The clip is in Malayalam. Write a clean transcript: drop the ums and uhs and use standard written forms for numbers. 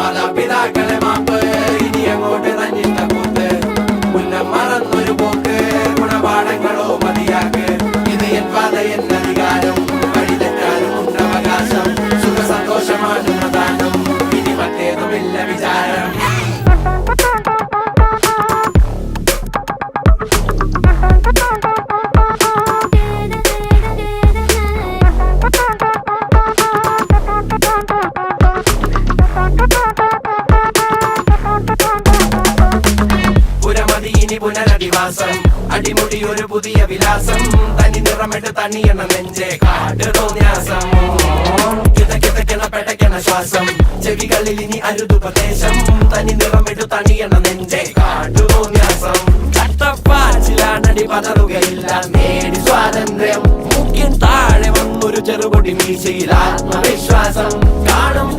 മാതാപിതാക്കളെ മാപ്പ് ഇനി അങ്ങോട്ട് തന്നിട്ട കൂത്ത് മുന്നം മറന്നൊരു പോക്ക് ഗുണപാഠങ്ങളോ മതിയാക്ക് ഇത് എൻ പാത എൻ അധികാരം വഴി തെറ്റാനും ഉണ്ടവകാശം സുഖ സന്തോഷമാണ് പ്രധാനം ഇനി മറ്റേതുമില്ല വിചാരം ഇനി പുനരധിവാസം അടിമുടി ഒരു പുതിയ വിലാസം തനി നിറമിട്ട് തണിയണ നെഞ്ചെ കാട് തോന്യാസം കിതക്കിതക്കണ പെട്ടക്കണ ശ്വാസം ചെവികളിൽ ഇനി അരുതുപദേശം തനി നിറമിട്ട് തണിയണ നെഞ്ചെ കാട് തോന്യാസം കട്ടപ്പാച്ചിലാണടി പതറുകയില്ല നേടി സ്വാതന്ത്ര്യം മുഖ്യൻ താഴെ വന്നൊരു ചെറുപൊടി മീശയിൽ ആത്മവിശ്വാസം കാണും